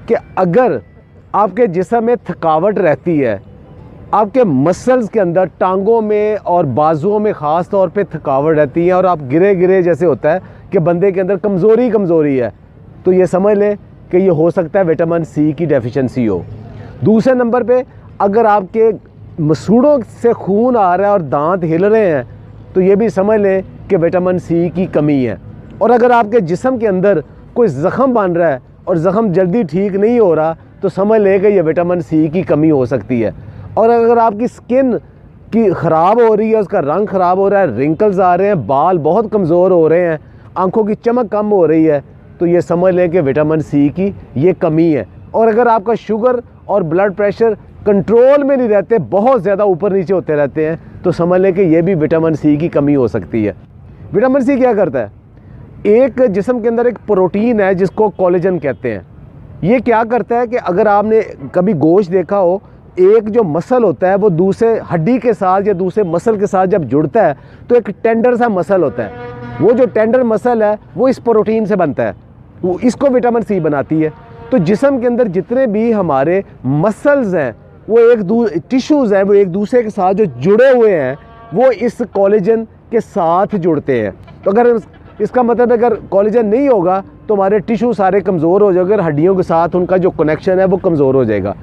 कि अगर आपके जिस्म में थकावट रहती है, आपके मसल्स के अंदर, टांगों में और बाजुओं में ख़ास तौर पे थकावट रहती है और आप गिरे गिरे जैसे होता है कि बंदे के अंदर कमज़ोरी है, तो ये समझ लें कि ये हो सकता है विटामिन सी की डेफिशिएंसी हो। दूसरे नंबर पे अगर आपके मसूड़ों से खून आ रहा है और दांत हिल रहे हैं, तो ये भी समझ लें कि विटामिन सी की कमी है। और अगर आपके जिस्म के अंदर कोई ज़ख़म बन रहा है और ज़ख़म जल्दी ठीक नहीं हो रहा, तो समझ लें कि ये विटामिन सी की कमी हो सकती है। और अगर आपकी स्किन की ख़राब हो रही है, उसका रंग ख़राब हो रहा है, रिंकल्स आ रहे हैं, बाल बहुत कमज़ोर हो रहे हैं, आँखों की चमक कम हो रही है, तो ये समझ लें कि विटामिन सी की ये कमी है। और अगर आपका शुगर और ब्लड प्रेशर कंट्रोल में नहीं रहते, बहुत ज़्यादा ऊपर नीचे होते रहते हैं, तो समझ लें कि ये भी विटामिन सी की कमी हो सकती है। विटामिन सी क्या करता है? एक जिस्म के अंदर एक प्रोटीन है जिसको कोलेजन कहते हैं। ये क्या करता है कि अगर आपने कभी गोश्त देखा हो, एक जो मसल होता है वो दूसरे हड्डी के साथ या दूसरे मसल के साथ जब जुड़ता है तो एक टेंडर सा मसल होता है। वो जो टेंडर मसल है वो इस प्रोटीन से बनता है, वो इसको विटामिन सी बनाती है। तो जिस्म के अंदर जितने भी हमारे मसल्स हैं, वो टिश्यूज़ हैं, वो एक दूसरे के साथ जो जुड़े हुए हैं, वो इस कोलेजन के साथ जुड़ते हैं। तो अगर इसका मतलब अगर कोलेजन नहीं होगा तो हमारे टिश्यू सारे कमज़ोर हो जाएंगे, हड्डियों के साथ उनका जो कनेक्शन है वो कमज़ोर हो जाएगा।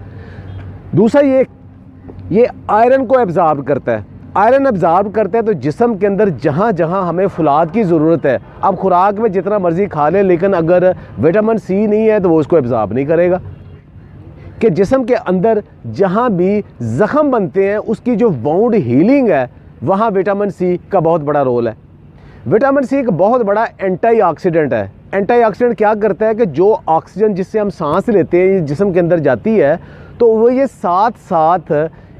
दूसरा ये आयरन को एब्ज़ॉर्ब करता है। आयरन एब्ज़ॉर्ब करता है तो जिस्म के अंदर जहाँ जहाँ हमें फुलाद की ज़रूरत है, आप खुराक में जितना मर्ज़ी खा लें, लेकिन अगर विटामिन सी नहीं है तो वो उसको एब्ज़ॉर्ब नहीं करेगा। कि जिस्म के अंदर जहाँ भी ज़ख़म बनते हैं उसकी जो वाउंड हीलिंग है, वहाँ विटामिन सी का बहुत बड़ा रोल है। विटामिन सी एक बहुत बड़ा एंटीऑक्सीडेंट है। एंटीऑक्सीडेंट क्या करता है कि जो ऑक्सीजन जिससे हम सांस लेते हैं जिस्म के अंदर जाती है, तो वो ये साथ साथ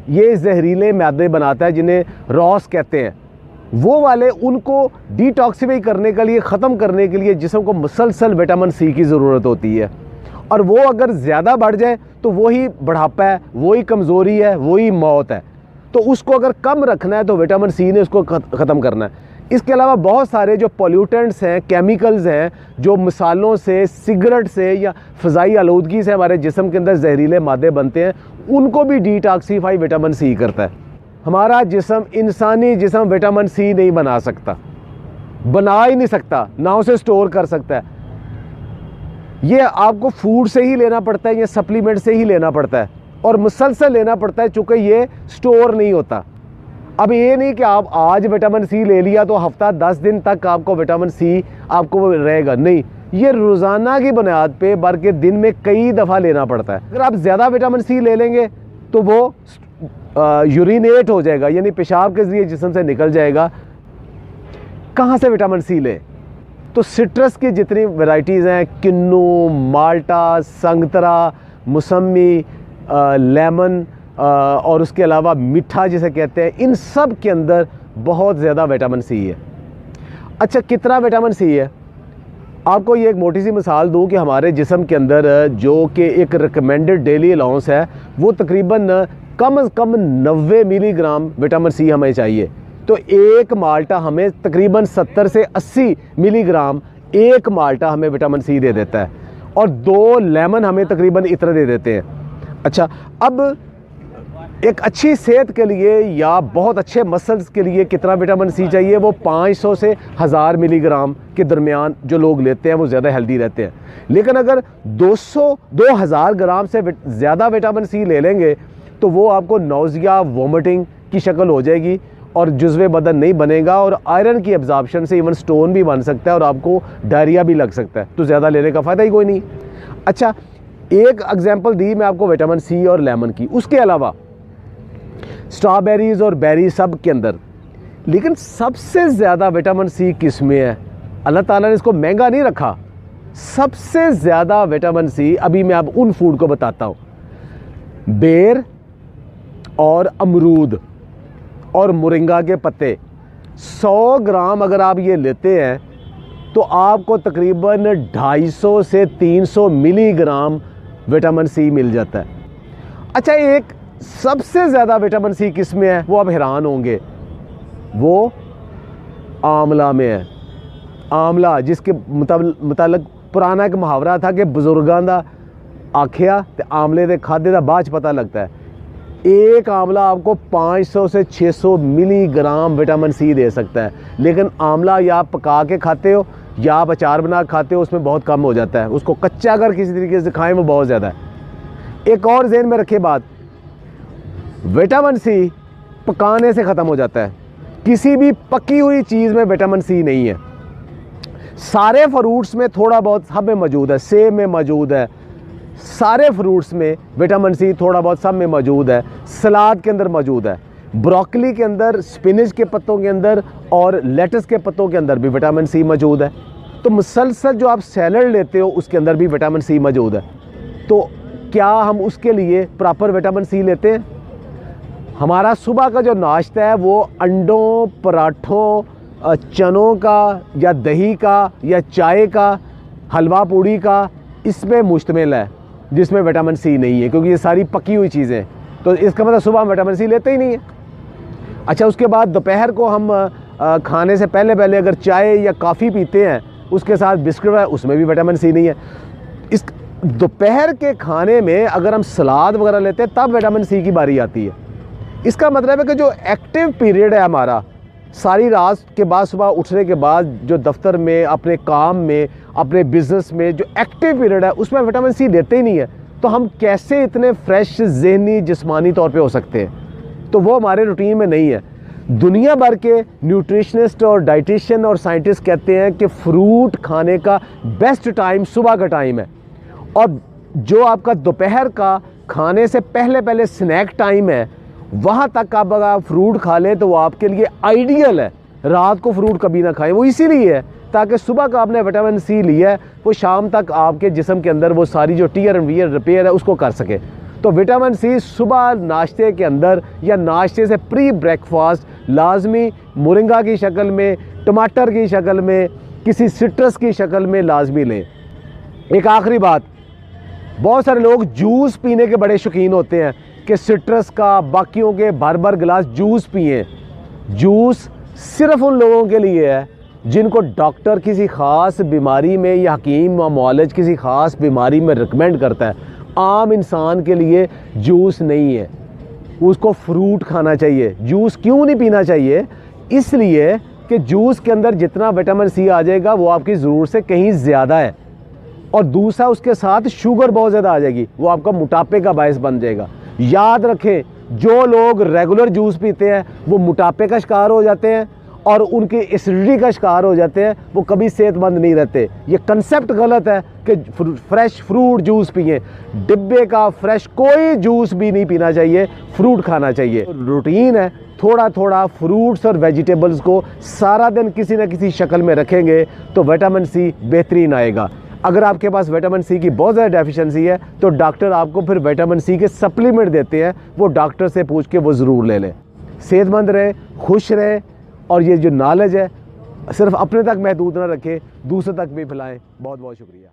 ये जहरीले मैदे बनाता है जिन्हें रॉस कहते हैं। वो वाले उनको डिटॉक्सिफाई करने के लिए, ख़त्म करने के लिए जिस्म को मुसलसल विटामिन सी की ज़रूरत होती है। और वो अगर ज़्यादा बढ़ जाए तो वही बुढ़ापा है, वही कमज़ोरी है, वही मौत है। तो उसको अगर कम रखना है तो विटामिन सी ने उसको ख़त्म करना है। इसके अलावा बहुत सारे जो पोल्यूटेंट्स हैं, केमिकल्स हैं, जो मिसालों से, सिगरेट से या फ़ज़ाई आलूदगी से हमारे जिस्म के अंदर जहरीले मादे बनते हैं, उनको भी डिटॉक्सीफाई विटामिन सी करता है। हमारा जिस्म, इंसानी जिस्म विटामिन सी नहीं बना सकता, बना ही नहीं सकता, ना उसे स्टोर कर सकता है। ये आपको फूड से ही लेना पड़ता है या सप्लीमेंट से ही लेना पड़ता है और मुसलसल लेना पड़ता है, चूँकि ये स्टोर नहीं होता। अब ये नहीं कि आप आज विटामिन सी ले लिया तो हफ्ता 10 दिन तक आपको विटामिन सी आपको रहेगा, नहीं, ये रोज़ाना की बुनियाद पे बल्कि दिन में कई दफ़ा लेना पड़ता है। अगर आप ज़्यादा विटामिन सी ले लेंगे तो वो यूरिनेट हो जाएगा, यानी पेशाब के ज़रिए जिस्म से निकल जाएगा। कहाँ से विटामिन सी लें? तो सिट्रस की जितनी वैरायटीज़ हैं, किन्नू, माल्टा, संगतरा, मौसमी, लेमन और उसके अलावा मीठा जिसे कहते हैं, इन सब के अंदर बहुत ज़्यादा विटामिन सी है। अच्छा, कितना विटामिन सी है? आपको ये एक मोटी सी मिसाल दूं कि हमारे जिस्म के अंदर जो कि एक रिकमेंडेड डेली अलाउंस है, वो तकरीबन कम से कम 90 मिलीग्राम विटामिन सी हमें चाहिए। तो एक माल्टा हमें तकरीबन 70 से 80 मिलीग्राम एक माल्टा हमें विटामिन सी दे देता है और 2 लेमन हमें तकरीबन इतना दे देते हैं। अच्छा, अब एक अच्छी सेहत के लिए या बहुत अच्छे मसल्स के लिए कितना विटामिन सी चाहिए? वो 500 से 1000 मिलीग्राम के दरमियान जो लोग लेते हैं वो ज़्यादा हेल्दी रहते हैं। लेकिन अगर 2000 ग्राम से ज़्यादा विटामिन सी ले लेंगे तो वो आपको नौजिया, वोमिटिंग की शक्ल हो जाएगी और जुज़्वे बदन नहीं बनेगा और आयरन की एब्जॉर्प्शन से इवन स्टोन भी बन सकता है और आपको डायरिया भी लग सकता है। तो ज़्यादा लेने का फ़ायदा ही कोई नहीं। अच्छा, एक एग्जांपल दी मैं आपको विटामिन सी और लेमन की। उसके अलावा स्ट्रॉबेरीज़ और बेरी सब के अंदर, लेकिन सबसे ज़्यादा विटामिन सी किस में है? अल्लाह ताला ने इसको महंगा नहीं रखा। सबसे ज़्यादा विटामिन सी, अभी मैं आप उन फूड को बताता हूँ, बेर और अमरूद और मोरिंगा के पत्ते। 100 ग्राम अगर आप ये लेते हैं तो आपको तकरीबन 250 से 300 मिलीग्राम विटामिन सी मिल जाता है। अच्छा, एक सबसे ज़्यादा विटामिन सी किस में है? वो आप हैरान होंगे, वो आंवला में है। आंवला, जिसके मुतालिक पुराना एक मुहावरा था कि बुजुर्गां दा आखिया ते आमले दे खादे दा बाद च पता लगता है। एक आंवला आपको 500 से 600 मिलीग्राम विटामिन सी दे सकता है, लेकिन आंवला या आप पका के खाते हो या आप अचार बना के खाते हो, उसमें बहुत कम हो जाता है। उसको कच्चा अगर किसी तरीके से खाएं वो बहुत ज़्यादा है। एक और ज़हन में रखे बात, विटामिन सी पकाने से ख़त्म हो जाता है। किसी भी पकी हुई चीज़ में विटामिन सी नहीं है। सारे फ्रूट्स में थोड़ा बहुत सब में मौजूद है, सेब में मौजूद है, सारे फ्रूट्स में विटामिन सी थोड़ा बहुत सब में मौजूद है। सलाद के अंदर मौजूद है, ब्रोकली के अंदर, स्पिनच के पत्तों के अंदर और लेटस के पत्तों के अंदर भी विटामिन सी मौजूद है। तो मुसलसल जो आप सैलड लेते हो उसके अंदर भी विटामिन सी मौजूद है। तो क्या हम उसके लिए प्रॉपर विटामिन सी लेते हैं? हमारा सुबह का जो नाश्ता है वो अंडों, पराठों, चनों का या दही का या चाय का, हलवा पूड़ी का, इसमें मुश्तमिल है, जिसमें विटामिन सी नहीं है, क्योंकि ये सारी पकी हुई चीज़ें। तो इसका मतलब सुबह हम विटामिन सी लेते ही नहीं है। अच्छा, उसके बाद दोपहर को हम खाने से पहले अगर चाय या कॉफ़ी पीते हैं, उसके साथ बिस्किट है, उसमें भी विटामिन सी नहीं है। इस दोपहर के खाने में अगर हम सलाद वगैरह लेते हैं तब विटामिन सी की बारी आती है। इसका मतलब है कि जो एक्टिव पीरियड है हमारा, सारी रात के बाद सुबह उठने के बाद जो दफ्तर में, अपने काम में, अपने बिजनेस में जो एक्टिव पीरियड है, उसमें विटामिन सी लेते ही नहीं है, तो हम कैसे इतने फ्रेश ज़हनी जिस्मानी तौर पे हो सकते हैं? तो वो हमारे रूटीन में नहीं है। दुनिया भर के न्यूट्रिशनिस्ट और डाइटिशियन और साइंटिस्ट कहते हैं कि फ्रूट खाने का बेस्ट टाइम सुबह का टाइम है, और जो आपका दोपहर का खाने से पहले स्नैक टाइम है, वहाँ तक आप अगर फ्रूट खा लें तो वो आपके लिए आइडियल है। रात को फ्रूट कभी ना खाएं, वो इसीलिए है ताकि सुबह का आपने विटामिन सी लिया है वो शाम तक आपके जिस्म के अंदर वो सारी जो टीयर एंड वियर रिपेयर है उसको कर सके। तो विटामिन सी सुबह नाश्ते के अंदर या नाश्ते से प्री ब्रेकफास्ट लाजमी मोरिंगा की शक्ल में, टमाटर की शक्ल में, किसी सिट्रस की शक्ल में लाजमी लें। एक आखिरी बात, बहुत सारे लोग जूस पीने के बड़े शौकीन होते हैं कि सिट्रस का, बाकियों के भर गिलास जूस पिए। जूस सिर्फ उन लोगों के लिए है जिनको डॉक्टर किसी ख़ास बीमारी में या हकीम या मुआलिज किसी ख़ास बीमारी में रिकमेंड करता है। आम इंसान के लिए जूस नहीं है, उसको फ्रूट खाना चाहिए। जूस क्यों नहीं पीना चाहिए? इसलिए कि जूस के अंदर जितना विटामिन सी आ जाएगा वो आपकी ज़रूरत से कहीं ज़्यादा है, और दूसरा उसके साथ शुगर बहुत ज़्यादा आ जाएगी, वो आपका मोटापे का बायस बन जाएगा। याद रखें, जो लोग रेगुलर जूस पीते हैं वो मोटापे का शिकार हो जाते हैं और उनकी एसिडिटी का शिकार हो जाते हैं, वो कभी सेहतमंद नहीं रहते। ये कंसेप्ट गलत है कि फ्रेश फ्रूट जूस पिए। डिब्बे का फ्रेश कोई जूस भी नहीं पीना चाहिए, फ्रूट खाना चाहिए। रूटीन है, थोड़ा थोड़ा फ्रूट्स और वेजिटेबल्स को सारा दिन किसी न किसी शक्ल में रखेंगे तो विटामिन सी बेहतरीन आएगा। अगर आपके पास विटामिन सी की बहुत ज़्यादा डेफिशिएंसी है तो डॉक्टर आपको फिर विटामिन सी के सप्लीमेंट देते हैं, वो डॉक्टर से पूछ के वो ज़रूर ले लें। सेहतमंद रहें, खुश रहें, और ये जो नॉलेज है सिर्फ अपने तक महदूद ना रखें, दूसरे तक भी फैलाएं। बहुत बहुत शुक्रिया।